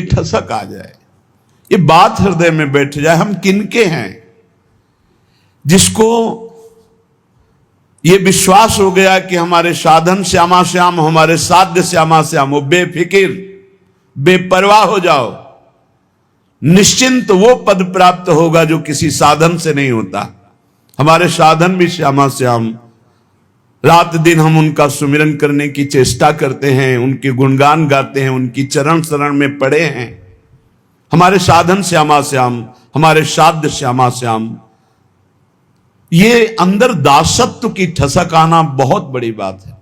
ठसक आ जाए, ये बात हृदय में बैठ जाए, हम किनके हैं। जिसको ये विश्वास हो गया कि हमारे साधन श्यामा श्याम, हमारे साध्य श्यामा श्याम, वो बेफिक्र बेपरवाह हो जाओ, निश्चिंत वो पद प्राप्त होगा जो किसी साधन से नहीं होता। हमारे साधन भी श्यामा श्याम, रात दिन हम उनका सुमिरन करने की चेष्टा करते हैं, उनके गुणगान गाते हैं, उनकी चरण शरण में पड़े हैं। हमारे साधन श्यामा श्याम, हमारे साध्य श्यामा श्याम। ये अंदर दासत्व की ठसक आना बहुत बड़ी बात है।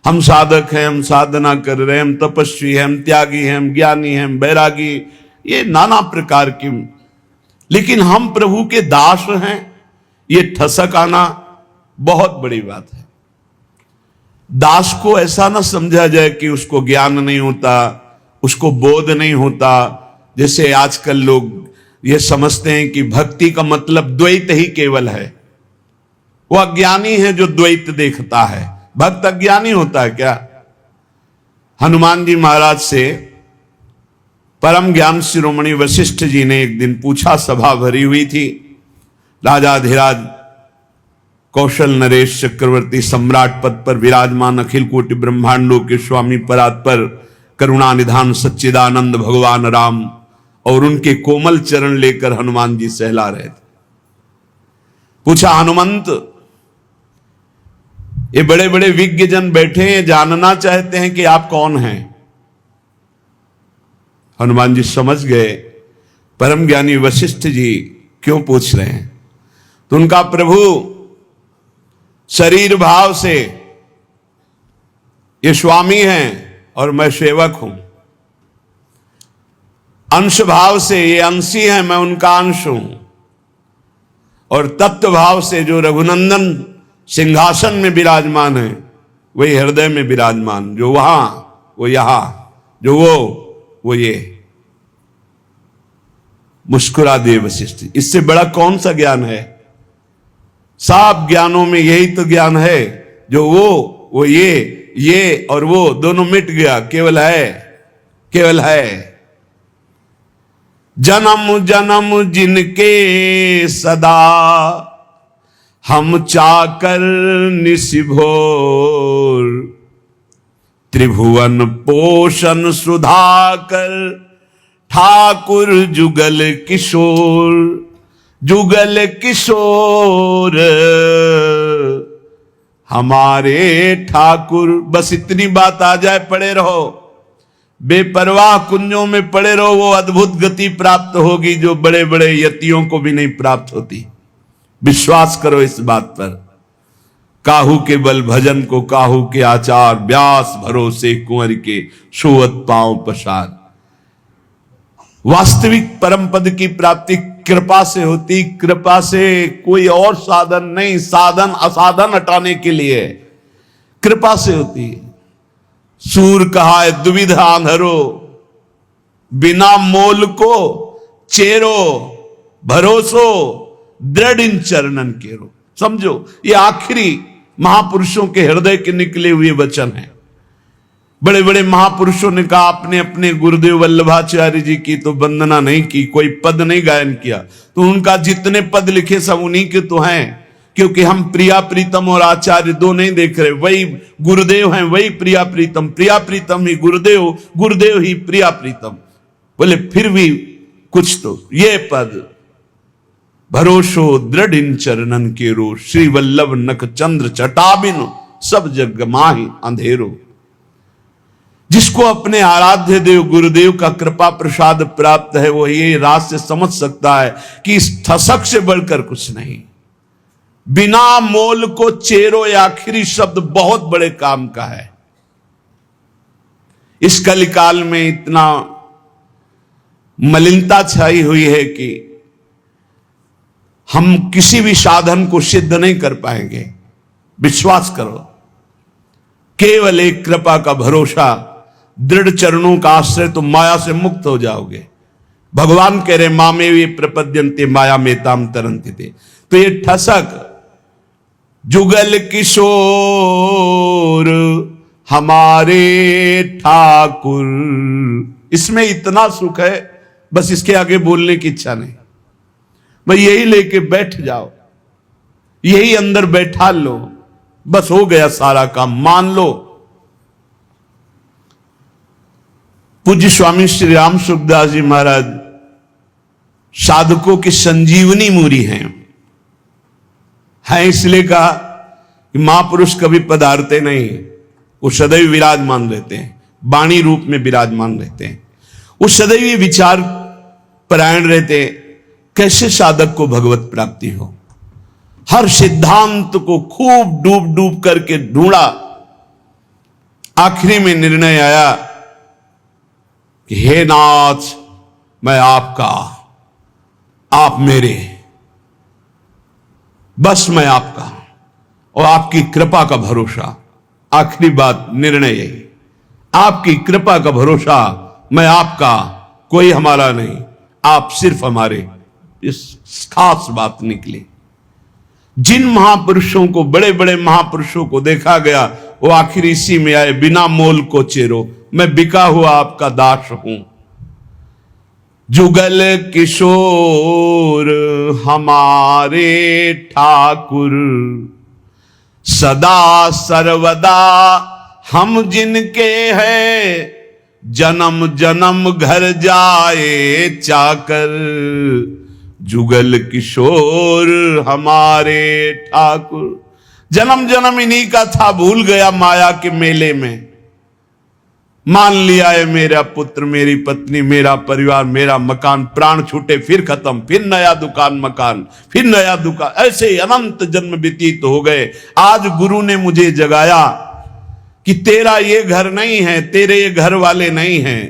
हम साधक हैं, हम साधना कर रहे हैं, हम तपस्वी हैं, हम त्यागी हैं, हम ज्ञानी हैं, हम बैरागी, ये नाना प्रकार की, लेकिन हम प्रभु के दास हैं, ये ठसक आना बहुत बड़ी बात है। दास को ऐसा ना समझा जाए कि उसको ज्ञान नहीं होता, उसको बोध नहीं होता। जैसे आजकल लोग ये समझते हैं कि भक्ति का मतलब द्वैत ही केवल है। वो अज्ञानी है जो द्वैत देखता है। भक्त अज्ञानी होता है क्या? हनुमान जी महाराज से परम ज्ञान शिरोमणि वशिष्ठ जी ने एक दिन पूछा, सभा भरी हुई थी, राजाधिराज कौशल नरेश चक्रवर्ती सम्राट पद पर विराजमान अखिल कोटि ब्रह्मांडों के स्वामी परात्पर करुणा निधान सच्चिदानंद भगवान राम, और उनके कोमल चरण लेकर हनुमान जी सहला रहे थे। पूछा, हनुमंत, ये बड़े बड़े विज्ञ जन बैठे हैं, जानना चाहते हैं कि आप कौन हैं। हनुमान जी समझ गए परम ज्ञानी वशिष्ठ जी क्यों पूछ रहे हैं। तो उनका, प्रभु शरीर भाव से ये स्वामी हैं और मैं सेवक हूं, अंश भाव से ये अंशी हैं, मैं उनका अंश हूं, और तत्व भाव से जो रघुनंदन सिंहासन में विराजमान है वही हृदय में विराजमान, जो वहां वो यहां, जो वो ये। मुस्कुरा दे वशिष्ठ। इससे बड़ा कौन सा ज्ञान है? सब ज्ञानों में यही तो ज्ञान है, जो वो ये और वो दोनों मिट गया, केवल है। जन्म जन्म जिनके सदा हम चाकर निशिभोर, त्रिभुवन पोषण सुधाकर ठाकुर जुगल किशोर, जुगल किशोर हमारे ठाकुर। बस इतनी बात आ जाए, पड़े रहो, बेपरवाह कुंजों में पड़े रहो, वो अद्भुत गति प्राप्त होगी जो बड़े बड़े यतियों को भी नहीं प्राप्त होती। विश्वास करो इस बात पर। काहू के बल भजन को काहू के आचार, व्यास भरोसे कुंवर के सोवत पांव पसार। वास्तविक परम पद की प्राप्ति कृपा से होती, कृपा से, कोई और साधन नहीं। साधन असाधन हटाने के लिए कृपा से होती है। सूर कहा है दुविधा अंधरो, बिना मोल को चेरो, भरोसो दृढ़ इन चरणन केरो। समझो, ये आखिरी महापुरुषों के हृदय के निकले हुए वचन हैं। बड़े बड़े महापुरुषों ने कहा, अपने अपने गुरुदेव वल्लभाचार्य जी की तो वंदना नहीं की, कोई पद नहीं गायन किया, तो उनका जितने पद लिखे सब उन्हीं के तो हैं। क्योंकि हम प्रिया प्रीतम और आचार्य दो नहीं देख रहे, वही गुरुदेव हैं, वही प्रिया प्रीतम, प्रिया प्रीतम ही गुरुदेव, गुरुदेव ही प्रिया प्रीतम। बोले फिर भी कुछ तो ये पद, भरोसो दृढ़ इन चरणन केरो, श्री वल्लभ नख चंद्र चटाबिन सब जग माहि अंधेरो। जिसको अपने आराध्य देव गुरुदेव का कृपा प्रसाद प्राप्त है, वो ये रात से समझ सकता है कि इस ठसक से बढ़कर कुछ नहीं। बिना मोल को चेरो, ये आखिरी शब्द बहुत बड़े काम का है। इस कलिकाल में इतना मलिनता छाई हुई है कि हम किसी भी साधन को सिद्ध नहीं कर पाएंगे। विश्वास करो, केवल एक कृपा का भरोसा, दृढ़ चरणों का आश्रय, तो माया से मुक्त हो जाओगे। भगवान कह रहे मामे वे प्रपद्यन्ते माया में ताम तरंति थे। तो ये ठसक, जुगल किशोर हमारे ठाकुर, इसमें इतना सुख है, बस इसके आगे बोलने की इच्छा नहीं। भाई यही लेके बैठ जाओ, यही अंदर बैठा लो, बस हो गया सारा काम, मान लो। पूज्य स्वामी श्री राम सुखदास जी महाराज साधकों की संजीवनी मूरी हैं। इसलिए कहा कि महापुरुष कभी पधारते नहीं, वो सदैव विराजमान रहते हैं, वाणी रूप में विराजमान रहते हैं, वो सदैव विचार परायण रहते हैं। कैसे साधक को भगवत प्राप्ति हो, हर सिद्धांत को खूब डूब डूब करके ढूंढा, आखिरी में निर्णय आया कि हे नाथ, मैं आपका, आप मेरे, बस मैं आपका और आपकी कृपा का भरोसा। आखिरी बात, निर्णय यही, आपकी कृपा का भरोसा, मैं आपका, कोई हमारा नहीं, आप सिर्फ हमारे। इस खास बात निकली। जिन महापुरुषों को, बड़े बड़े महापुरुषों को देखा गया, वो आखिर इसी में आए, बिना मोल को चेरो, मैं बिका हुआ आपका दास हूं। जुगल किशोर हमारे ठाकुर, सदा सर्वदा हम जिनके हैं, जन्म जन्म घर जाए चाकर। जुगल किशोर हमारे ठाकुर, जन्म जन्म इन्हीं का था, भूल गया माया के मेले में। मान लिया है मेरा पुत्र, मेरी पत्नी, मेरा परिवार, मेरा मकान, प्राण छूटे फिर खत्म, फिर नया दुकान मकान, फिर नया दुकान, ऐसे अनंत जन्म व्यतीत हो गए। आज गुरु ने मुझे जगाया कि तेरा ये घर नहीं है, तेरे ये घर वाले नहीं हैं,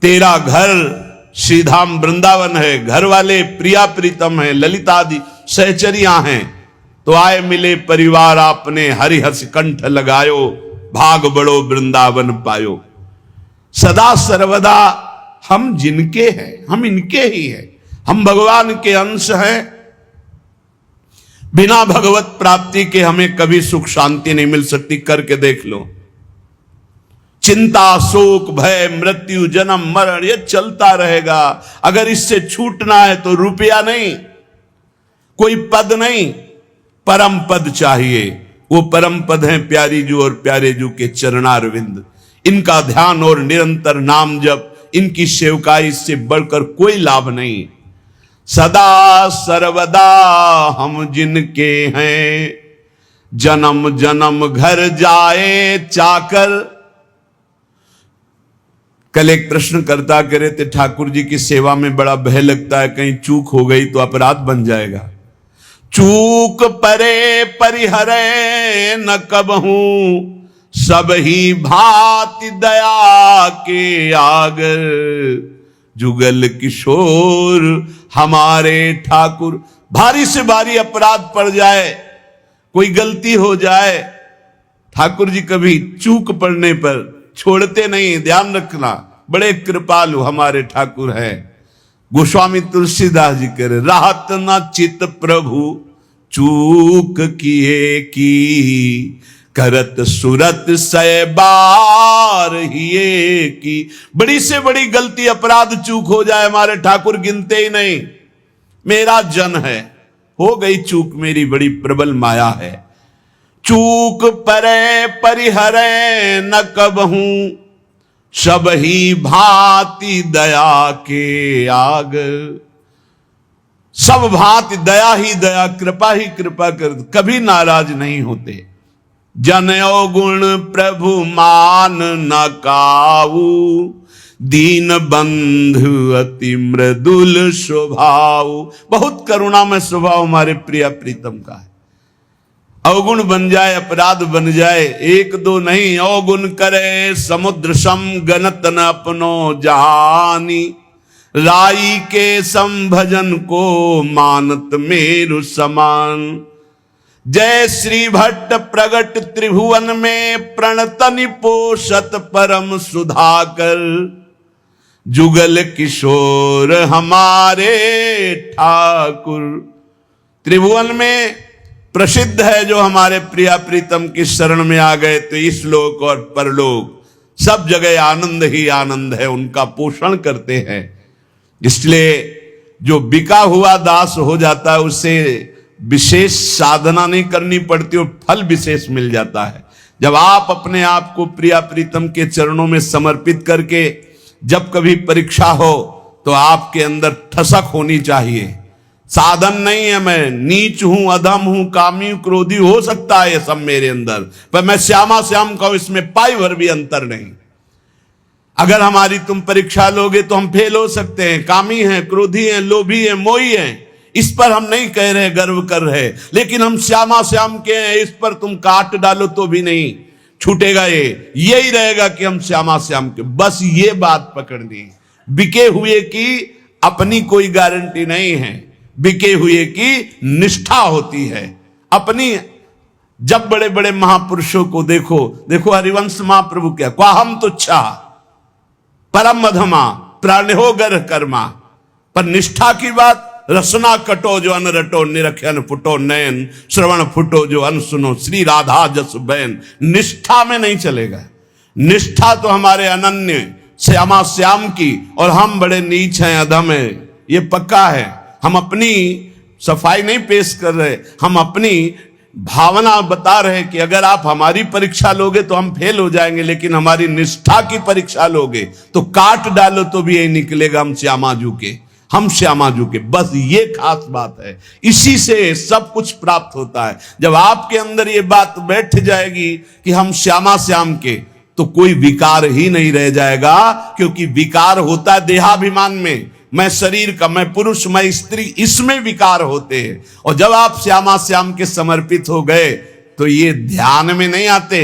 तेरा घर श्रीधाम वृंदावन है, घर वाले प्रिया प्रीतम है, ललिता आदि सहचरियां हैं। तो आए मिले परिवार आपने, हरिहर्ष कंठ लगायो, भाग बड़ो वृंदावन पायो। सदा सर्वदा हम जिनके हैं, हम इनके ही हैं, हम भगवान के अंश हैं। बिना भगवत प्राप्ति के हमें कभी सुख शांति नहीं मिल सकती। करके देख लो, चिंता शोक भय मृत्यु जन्म मरण ये चलता रहेगा। अगर इससे छूटना है तो रुपया नहीं, कोई पद नहीं, परम पद चाहिए। वो परम पद हैं प्यारी जू और प्यारे जू के चरणारविंद। इनका ध्यान और निरंतर नाम जप, इनकी सेवकाई से बढ़कर कोई लाभ नहीं। सदा सर्वदा हम जिनके हैं, जन्म जन्म घर जाए चाकर। कल एक प्रश्नकर्ता कह रहे थे, ठाकुर जी की सेवा में बड़ा भय लगता है, कहीं चूक हो गई तो अपराध बन जाएगा। चूक परे परिहरे न कबहूं, सब ही भांति दया के आगर। जुगल किशोर हमारे ठाकुर। भारी से भारी अपराध पड़ जाए, कोई गलती हो जाए, ठाकुर जी कभी चूक पड़ने पर छोड़ते नहीं। ध्यान रखना, बड़े कृपालु हमारे ठाकुर हैं। गोस्वामी तुलसीदास जी कह रहे, राहत न चित प्रभु चूक किए की, करत सुरत सै बार हिये की। बड़ी से बड़ी गलती अपराध चूक हो जाए, हमारे ठाकुर गिनते ही नहीं। मेरा जन है, हो गई चूक मेरी, बड़ी प्रबल माया है। चूक परे परिहरे न कबहूं, सब ही भांति दया के आगर। सब भांति दया ही दया, कृपा ही कृपा कर, कभी नाराज नहीं होते। जनयो गुण प्रभु मान न काऊ, दीन बंधु अति मृदुल स्वभाव। बहुत करुणा में स्वभाव हमारे प्रिया प्रीतम का है। अवगुण बन जाए, अपराध बन जाए, एक दो नहीं, अवगुण करे समुद्र सम, गनत न अपनो जहानी। राई के संभजन को मानत मेरु समान। जय श्री भट्ट प्रगट त्रिभुवन में, प्रणतनि पोषत परम सुधाकर। जुगल किशोर हमारे ठाकुर। त्रिभुवन में प्रसिद्ध है जो हमारे प्रिया प्रीतम की शरण में आ गए, तो इस लोक और परलोक सब जगह आनंद ही आनंद है, उनका पोषण करते हैं। इसलिए जो बिका हुआ दास हो जाता है उसे विशेष साधना नहीं करनी पड़ती और फल विशेष मिल जाता है। जब आप अपने आप को प्रिया प्रीतम के चरणों में समर्पित करके जब कभी परीक्षा हो तो आपके अंदर ठसक होनी चाहिए। साधन नहीं है, मैं नीच हूं, अधम हूं, कामी क्रोधी हो सकता है ये सब मेरे अंदर, पर मैं श्यामा श्याम का, इसमें पाई भर भी अंतर नहीं। अगर हमारी तुम परीक्षा लोगे तो हम फेल हो सकते हैं, कामी हैं, क्रोधी हैं, लोभी हैं, मोही हैं, इस पर हम नहीं कह रहे, गर्व कर रहे, लेकिन हम श्यामा श्याम के हैं, इस पर तुम काट डालो तो भी नहीं छूटेगा। यही रहेगा कि हम श्यामा श्याम के, बस ये बात पकड़नी। बिके हुए की अपनी कोई गारंटी नहीं है, बिके हुए की निष्ठा होती है अपनी। जब बड़े बड़े महापुरुषों को देखो, देखो हरिवंश महाप्रभु क्या, क्वाहम तुच्छा परम मधमा प्राणो गर कर्मा, पर निष्ठा की बात, रसना कटो जो अन रटो, निरखन फुटो नयन, श्रवण फुटो जो अन सुनो, श्री राधा जस बैन। निष्ठा में नहीं चलेगा। निष्ठा तो हमारे अनन्य श्यामा श्याम की, और हम बड़े नीच हैं, अधम हैं, ये पक्का है। हम अपनी सफाई नहीं पेश कर रहे, हम अपनी भावना बता रहे कि अगर आप हमारी परीक्षा लोगे तो हम फेल हो जाएंगे, लेकिन हमारी निष्ठा की परीक्षा लोगे तो काट डालो तो भी यही निकलेगा, हम श्यामाजू के, हम श्यामाजू के। बस ये खास बात है, इसी से सब कुछ प्राप्त होता है। जब आपके अंदर ये बात बैठ जाएगी कि हम श्यामा श्याम के, तो कोई विकार ही नहीं रह जाएगा, क्योंकि विकार होता है देहाभिमान में, मैं शरीर का, मैं पुरुष, मैं स्त्री, इसमें विकार होते हैं। और जब आप श्यामा श्याम के समर्पित हो गए तो ये ध्यान में नहीं आते,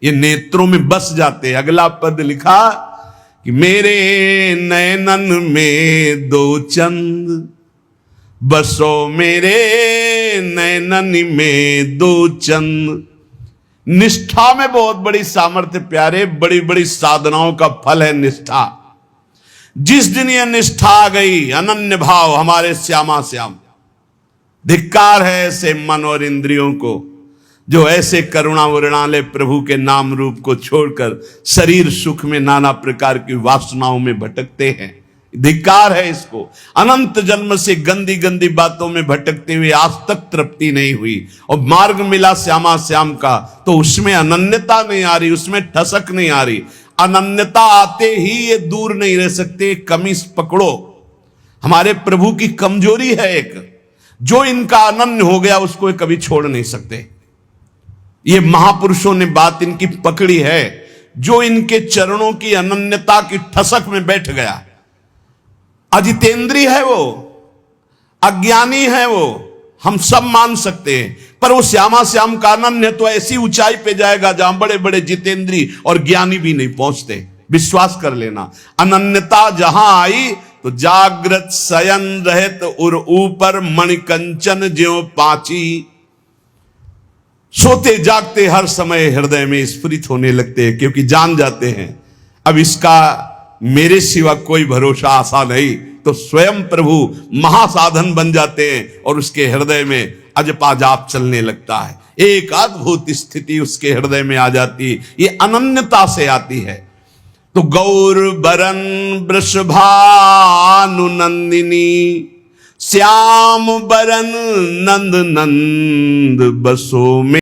ये नेत्रों में बस जाते। अगला पद लिखा कि मेरे नयनन में दो चंद बसो, मेरे नयनन में दो चंद। निष्ठा में बहुत बड़ी सामर्थ्य प्यारे, बड़ी बड़ी साधनाओं का फल है निष्ठा। जिस दिन ये निष्ठा आ गई, अनन्य भाव हमारे श्यामा श्याम, धिक्कार है ऐसे मन और इंद्रियों को जो ऐसे करुणा वरुणालय प्रभु के नाम रूप को छोड़कर शरीर सुख में नाना प्रकार की वासनाओं में भटकते हैं। धिक्कार है इसको। अनंत जन्म से गंदी गंदी बातों में भटकते हुए आज तक तृप्ति नहीं हुई, और मार्ग मिला श्यामा श्याम का तो उसमें अनन्यता नहीं आ रही, उसमें ठसक नहीं आ रही। अनन्यता आते ही ये दूर नहीं रह सकते। कमी पकड़ो, हमारे प्रभु की कमजोरी है एक, जो इनका अनन्य हो गया उसको कभी छोड़ नहीं सकते। ये महापुरुषों ने बात इनकी पकड़ी है, जो इनके चरणों की अनन्यता की ठसक में बैठ गया। अजितेंद्री है वो, अज्ञानी है वो, हम सब मान सकते हैं, पर वो श्यामा श्याम का अनन्य तो ऐसी ऊंचाई पे जाएगा जहां बड़े बड़े जितेंद्री और ज्ञानी भी नहीं पहुंचते। विश्वास कर लेना, अनन्यता जहां आई तो जागृत शयन रहत उर ऊपर मणिकंचन ज्यों पाची। सोते जागते हर समय हृदय में स्फुरित होने लगते हैं, क्योंकि जान जाते हैं अब इसका मेरे सिवा कोई भरोसा आशा नहीं, तो स्वयं प्रभु महासाधन बन जाते हैं और उसके हृदय में अजपा जाप चलने लगता है। एक अद्भुत स्थिति उसके हृदय में आ जाती है, ये अनन्यता से आती है। तो गौर बरन वृषभानु नंदिनी, श्याम बरन नंद नंद बसो में।